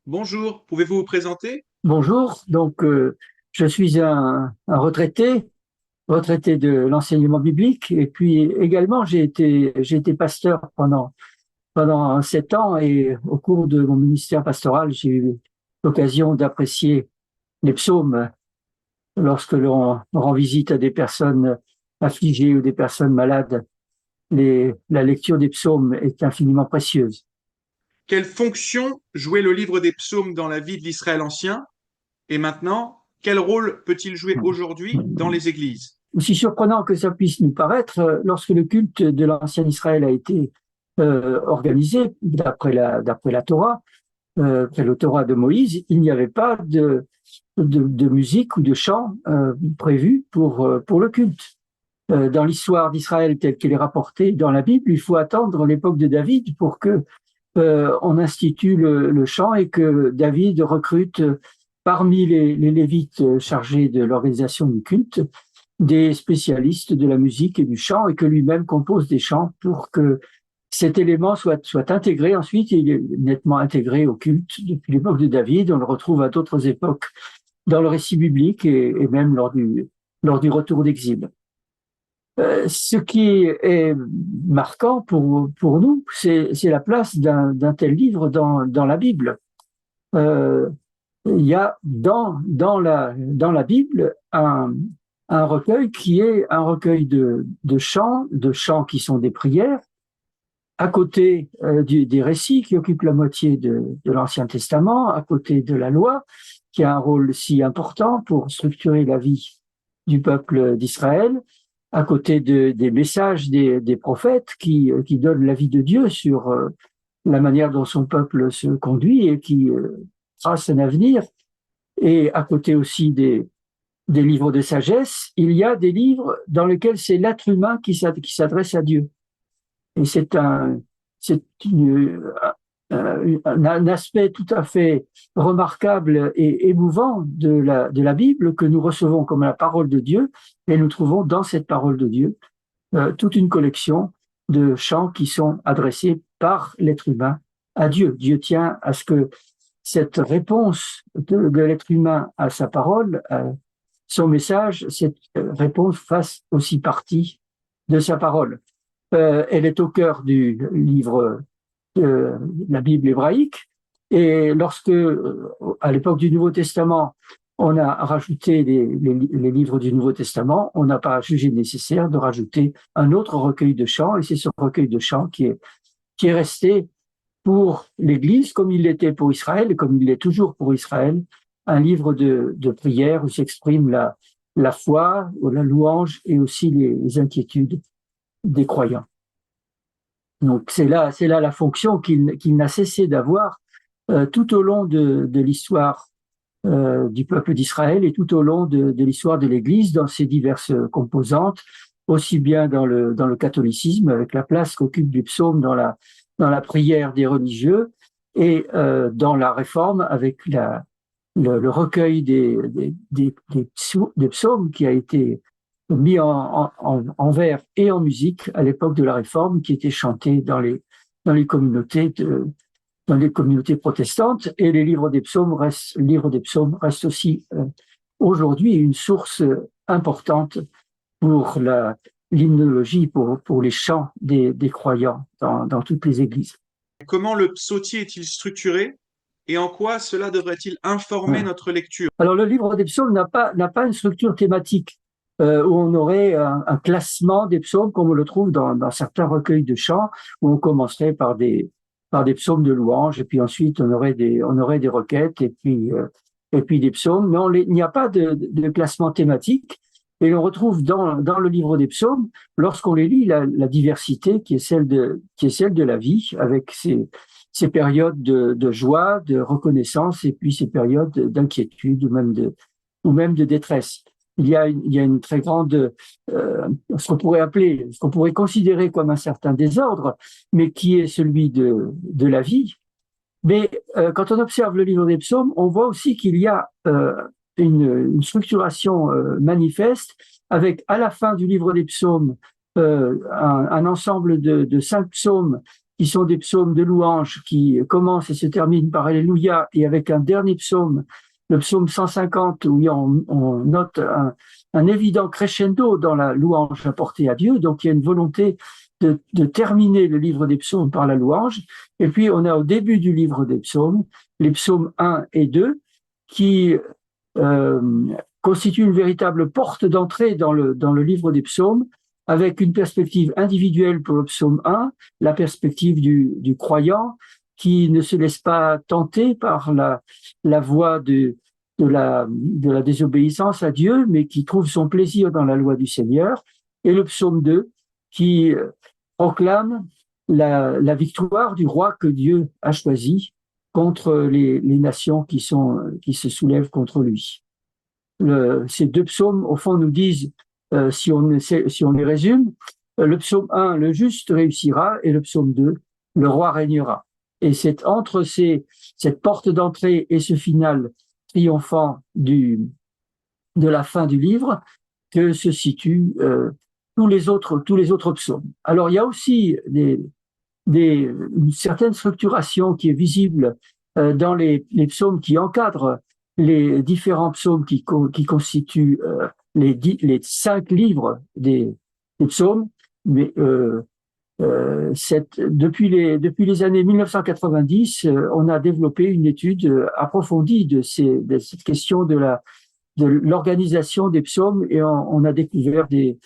Bonjour, pouvez-vous vous présenter? Bonjour, je suis un retraité de l'enseignement biblique, et puis également j'ai été pasteur pendant 7 ans, et au cours de mon ministère pastoral, j'ai eu l'occasion d'apprécier les psaumes lorsque l'on rend visite à des personnes affligées ou des personnes malades. La lecture des psaumes est infiniment précieuse. Quelle fonction jouait le livre des psaumes dans la vie de l'Israël ancien? Et maintenant, quel rôle peut-il jouer aujourd'hui dans les églises? Aussi surprenant que ça puisse nous paraître, lorsque le culte de l'ancien Israël a été organisé d'après la Torah, après le Torah de Moïse, il n'y avait pas de musique ou de chant prévu pour le culte. Dans l'histoire d'Israël telle qu'elle est rapportée dans la Bible, il faut attendre l'époque de David pour que on institue le chant et que David recrute parmi les Lévites chargés de l'organisation du culte des spécialistes de la musique et du chant, et que lui-même compose des chants pour que cet élément soit intégré ensuite. Il est nettement intégré au culte depuis l'époque de David. On le retrouve à d'autres époques dans le récit biblique, et même lors du retour d'exil. Ce qui est marquant pour nous, c'est la place d'un tel livre dans la Bible. Euh, il y a dans la Bible un recueil qui est un recueil de chants qui sont des prières, à côté des récits qui occupent la moitié de l'Ancien Testament, à côté de la loi, qui a un rôle si important pour structurer la vie du peuple d'Israël, à côté des messages des prophètes qui donnent l'avis de Dieu sur la manière dont son peuple se conduit et qui trace un avenir, et à côté aussi des livres de sagesse, il y a des livres dans lesquels c'est l'être humain qui s'adresse à Dieu. Et c'est un aspect tout à fait remarquable et émouvant de la Bible, que nous recevons comme la parole de Dieu, et nous trouvons dans cette parole de Dieu toute une collection de chants qui sont adressés par l'être humain à Dieu. Dieu tient à ce que cette réponse de l'être humain à sa parole, son message, cette réponse fasse aussi partie de sa parole. Elle est au cœur du livre de la Bible hébraïque. Et lorsque, à l'époque du Nouveau Testament, on a rajouté les livres du Nouveau Testament, on n'a pas jugé nécessaire de rajouter un autre recueil de chants, et c'est ce recueil de chants qui est resté pour l'Église, comme il l'était pour Israël, et comme il l'est toujours pour Israël, un livre de prière où s'exprime la foi, la louange et aussi les inquiétudes des croyants. Donc c'est là la fonction qu'il n'a cessé d'avoir tout au long de l'histoire du peuple d'Israël, et tout au long de l'histoire de l'Église dans ses diverses composantes, aussi bien dans le catholicisme, avec la place qu'occupe les psaumes dans la prière des religieux, et dans la Réforme avec le recueil des psaumes qui a été mis en vers et en musique à l'époque de la Réforme, qui était chanté dans les communautés dans les communautés protestantes. Et livre des psaumes reste aussi aujourd'hui une source importante pour l'hymnologie, pour les chants des croyants dans toutes les églises. Comment le psautier est-il structuré et en quoi cela devrait-il informer Voilà. notre lecture? Alors, le livre des psaumes n'a pas une structure thématique où on aurait un classement des psaumes comme on le trouve dans certains recueils de chants, où on commencerait par des psaumes de louange, et puis ensuite on aurait des requêtes, et puis des psaumes. Non, il n'y a pas de classement thématique. Et on retrouve dans le livre des psaumes, lorsqu'on les lit, la diversité qui est celle de la vie, avec ces périodes de joie, de reconnaissance, et puis ces périodes d'inquiétude ou même de détresse. Il y a une très grande, ce qu'on pourrait considérer comme un certain désordre, mais qui est celui de la vie. Mais quand on observe le livre des psaumes, on voit aussi qu'il y a une structuration manifeste, avec à la fin du livre des psaumes un ensemble de 5 psaumes qui sont des psaumes de louange qui commencent et se terminent par Alléluia, et avec un dernier psaume, le psaume 150, où on note un évident crescendo dans la louange apportée à Dieu. Donc il y a une volonté de terminer le livre des psaumes par la louange. Et puis on a au début du livre des psaumes, les psaumes 1 et 2, qui constituent une véritable porte d'entrée dans le livre des psaumes, avec une perspective individuelle pour le psaume 1, la perspective du croyant qui ne se laisse pas tenter par la voie de la désobéissance à Dieu, mais qui trouve son plaisir dans la loi du Seigneur, et le psaume 2 qui proclame la victoire du roi que Dieu a choisi contre les nations qui se soulèvent contre lui. Ces deux psaumes, au fond, nous disent, si on les résume, le psaume 1, le juste réussira, et le psaume 2, le roi régnera. Et c'est entre cette porte d'entrée et ce final triomphant de la fin du livre que se situent tous les autres psaumes. Alors il y a aussi une certaine structuration qui est visible dans les psaumes qui encadrent les différents psaumes qui constituent les 5 livres des psaumes. Mais depuis les années 1990, on a développé une étude approfondie de cette question de l'organisation des psaumes, et on a découvert des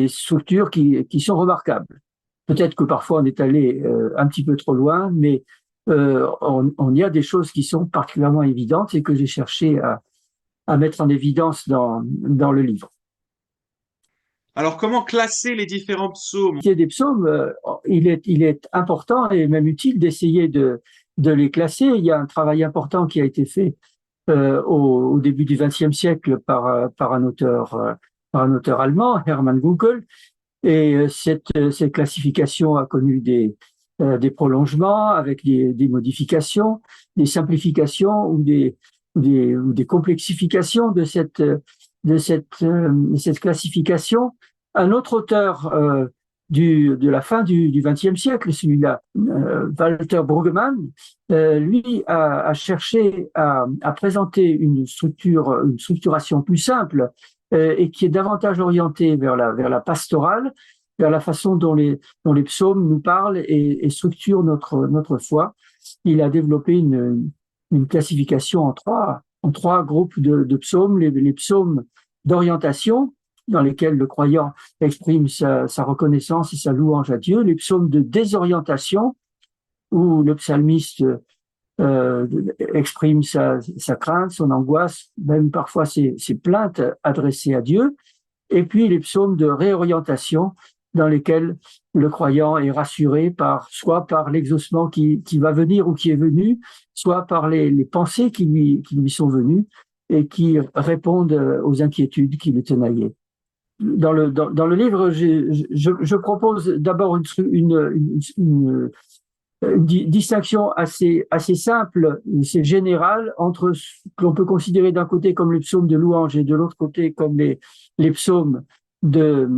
structures qui sont remarquables. Peut-être que parfois on est allé un petit peu trop loin, mais on y a des choses qui sont particulièrement évidentes et que j'ai cherché à mettre en évidence dans le livre. Alors, comment classer les différents psaumes? Des psaumes, il est important et même utile d'essayer de les classer. Il y a un travail important qui a été fait au début du XXe siècle par un auteur allemand, Hermann Gunkel, et cette classification a connu des prolongements avec des modifications, des simplifications ou des complexifications de cette classification. Un autre auteur de la fin du XXe siècle, celui-là, Walter Brueggemann, lui a cherché à présenter une structuration plus simple et qui est davantage orientée vers la pastorale, vers la façon dont les psaumes nous parlent et structurent notre foi. Il a développé une classification en trois groupes de psaumes, les psaumes d'orientation, dans lesquels le croyant exprime sa reconnaissance et sa louange à Dieu, les psaumes de désorientation, où le psalmiste exprime sa crainte, son angoisse, même parfois ses plaintes adressées à Dieu, et puis les psaumes de réorientation, dans lesquels le croyant est rassuré soit par l'exaucement qui va venir ou qui est venu, soit par les pensées qui lui sont venues et qui répondent aux inquiétudes qui le tenaillaient. Dans le livre, je propose d'abord une distinction assez simple, c'est général, entre ce qu'on peut considérer d'un côté comme les psaumes de louange et de l'autre côté comme les psaumes de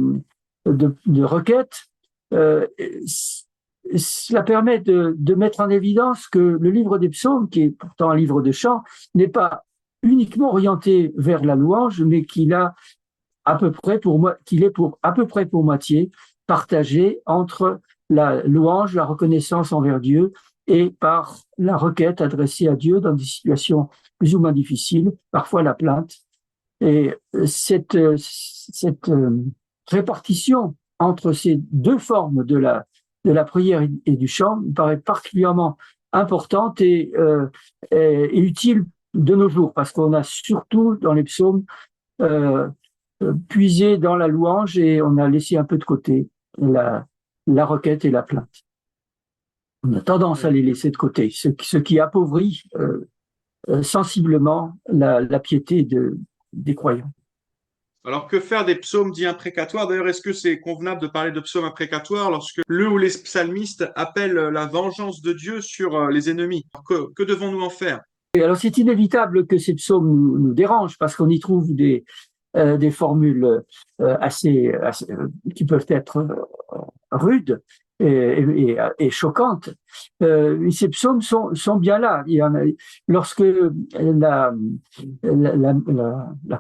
requête. Cela permet de mettre en évidence que le livre des psaumes, qui est pourtant un livre de chant, n'est pas uniquement orienté vers la louange, mais qu'il est à peu près pour moitié partagé entre la louange, la reconnaissance envers Dieu, et par la requête adressée à Dieu dans des situations plus ou moins difficiles, parfois la plainte. Et cette répartition entre ces deux formes de la prière et du chant me paraît particulièrement importante et utile de nos jours, parce qu'on a surtout dans les psaumes puisé dans la louange et on a laissé un peu de côté la requête et la plainte. On a tendance à les laisser de côté, ce qui appauvrit sensiblement la piété des croyants. Alors, que faire des psaumes dits imprécatoires? D'ailleurs, est-ce que c'est convenable de parler de psaumes imprécatoires lorsque le ou les psalmistes appellent la vengeance de Dieu sur les ennemis? Que devons-nous en faire? Et alors, c'est inévitable que ces psaumes nous dérangent parce qu'on y trouve des formules assez qui peuvent être rudes et choquante. Ces psaumes sont bien là. Il y en a, lorsque la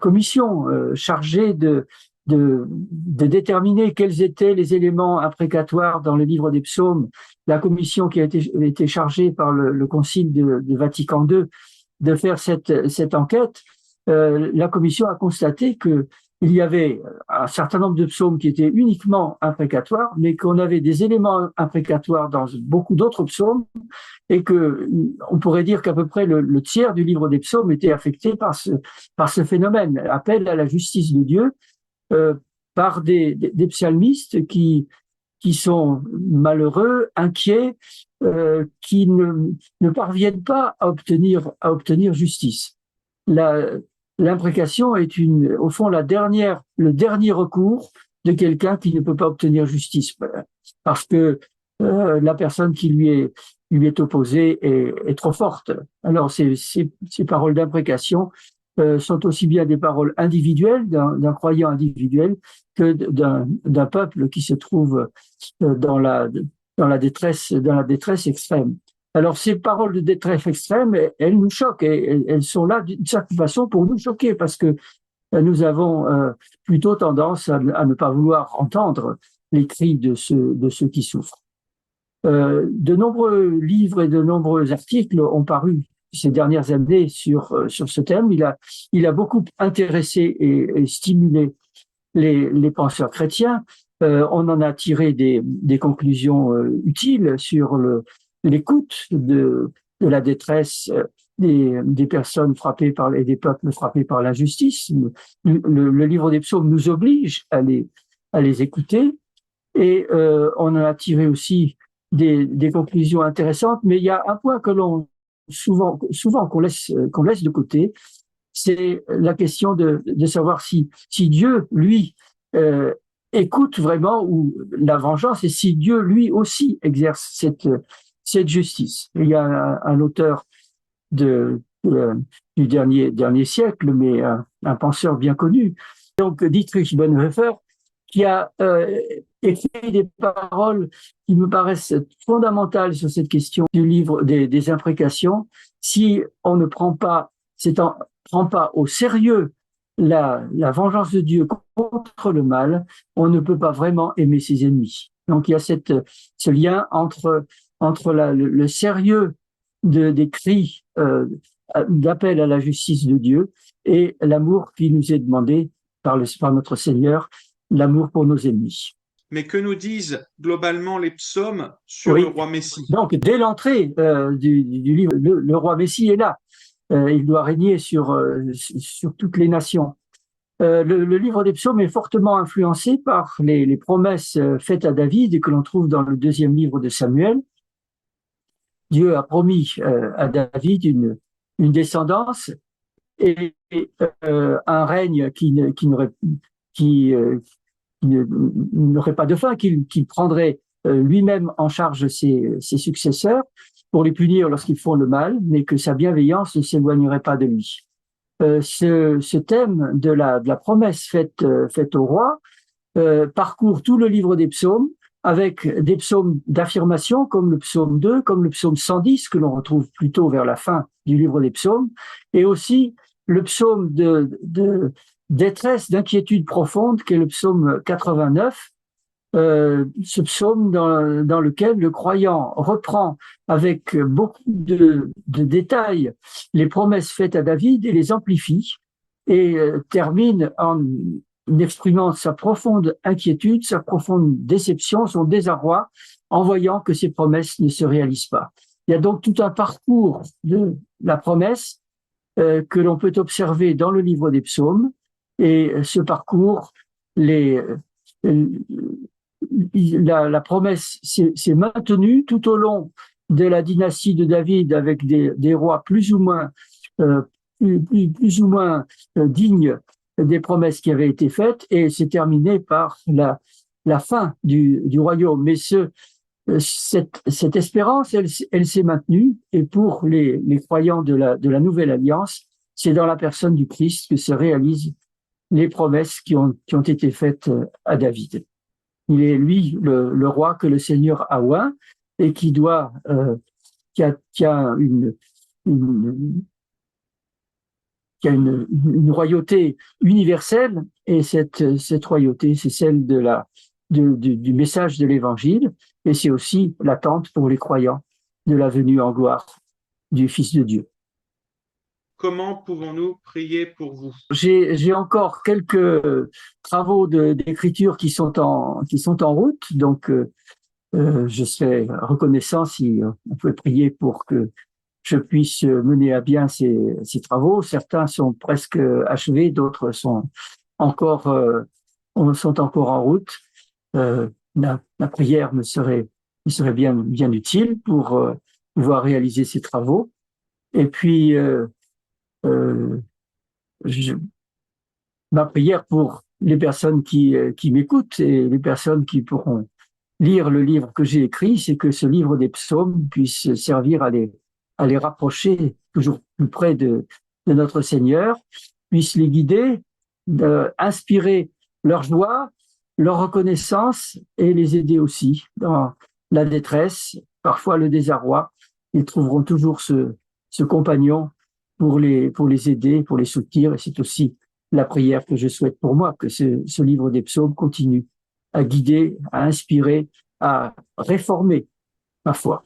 commission chargée de déterminer quels étaient les éléments imprécatoires dans le livre des psaumes, la commission qui a été chargée par le Concile de Vatican II de faire cette enquête, la commission a constaté que il y avait un certain nombre de psaumes qui étaient uniquement imprécatoires, mais qu'on avait des éléments imprécatoires dans beaucoup d'autres psaumes, et que on pourrait dire qu'à peu près le tiers du livre des psaumes était affecté par ce phénomène, appel à la justice de Dieu, par des psalmistes qui sont malheureux, inquiets, qui ne parviennent pas à obtenir justice. L'imprécation est au fond le dernier recours de quelqu'un qui ne peut pas obtenir justice, parce que la personne qui lui est opposée est trop forte. Alors ces paroles d'imprécation sont aussi bien des paroles individuelles d'un croyant individuel que d'un peuple qui se trouve dans la détresse extrême. Alors ces paroles de détresse extrême, elles nous choquent, et elles sont là d'une certaine façon pour nous choquer, parce que nous avons plutôt tendance à ne pas vouloir entendre les cris de ceux qui souffrent. De nombreux livres et de nombreux articles ont paru ces dernières années sur ce thème. Il a beaucoup intéressé et stimulé les penseurs chrétiens. On en a tiré des conclusions utiles sur l'écoute de la détresse des personnes frappées des peuples frappés par l'injustice. Le livre des psaumes nous oblige à les écouter, et on en a tiré aussi des conclusions intéressantes. Mais il y a un point que souvent qu'on laisse de côté, c'est la question de savoir si Dieu, lui, écoute vraiment ou la vengeance, et si Dieu, lui aussi, exerce cette justice. Il y a un auteur du dernier siècle, mais un penseur bien connu, donc Dietrich Bonhoeffer, qui a écrit des paroles qui me paraissent fondamentales sur cette question du livre des imprécations. Si on ne prend pas au sérieux la vengeance de Dieu contre le mal, on ne peut pas vraiment aimer ses ennemis. Donc il y a ce lien entre le sérieux des cris d'appel à la justice de Dieu et l'amour qui nous est demandé par notre Seigneur, l'amour pour nos ennemis. Mais que nous disent globalement les psaumes sur le roi Messie? Donc dès l'entrée du livre, le roi Messie est là. Il doit régner sur toutes les nations. Le livre des psaumes est fortement influencé par les promesses faites à David et que l'on trouve dans le 2e livre de Samuel. Dieu a promis à David une descendance et un règne qui n'aurait pas de fin, qu'il prendrait lui-même en charge ses successeurs pour les punir lorsqu'ils font le mal, mais que sa bienveillance ne s'éloignerait pas de lui. Ce thème de la promesse faite au roi parcourt tout le livre des psaumes, avec des psaumes d'affirmation comme le psaume 2, comme le psaume 110 que l'on retrouve plutôt vers la fin du livre des psaumes, et aussi le psaume de détresse, d'inquiétude profonde qu'est le psaume 89, ce psaume dans lequel le croyant reprend avec beaucoup de détails les promesses faites à David et les amplifie, et termine en exprimant sa profonde inquiétude, sa profonde déception, son désarroi, en voyant que ces promesses ne se réalisent pas. Il y a donc tout un parcours de la promesse que l'on peut observer dans le livre des psaumes, et ce parcours, la promesse s'est maintenue tout au long de la dynastie de David, avec des rois plus ou moins dignes des promesses qui avaient été faites, et c'est terminé par la fin du royaume. Mais cette espérance, elle s'est maintenue, et pour les croyants de la Nouvelle Alliance, c'est dans la personne du Christ que se réalisent les promesses qui ont été faites à David. Il est lui le roi que le Seigneur a oint et qui a une, une royauté universelle, et cette royauté, c'est celle du message de l'Évangile, et c'est aussi l'attente pour les croyants de la venue en gloire du Fils de Dieu. Comment pouvons-nous prier pour vous? J'ai encore quelques travaux d'écriture qui sont en route, donc je serais reconnaissant si on pouvait prier pour que je puisse mener à bien ces travaux. Certains sont presque achevés, d'autres sont sont encore en route. La prière me serait bien utile pour pouvoir réaliser ces travaux. Et puis, euh, je, ma prière pour les personnes qui m'écoutent et les personnes qui pourront lire le livre que j'ai écrit, c'est que ce livre des psaumes puisse servir à les rapprocher toujours plus près de notre Seigneur, puisse les guider, inspirer leur joie, leur reconnaissance et les aider aussi dans la détresse, parfois le désarroi. Ils trouveront toujours ce compagnon pour les aider, pour les soutenir. Et c'est aussi la prière que je souhaite pour moi, que ce livre des psaumes continue à guider, à inspirer, à réformer ma foi.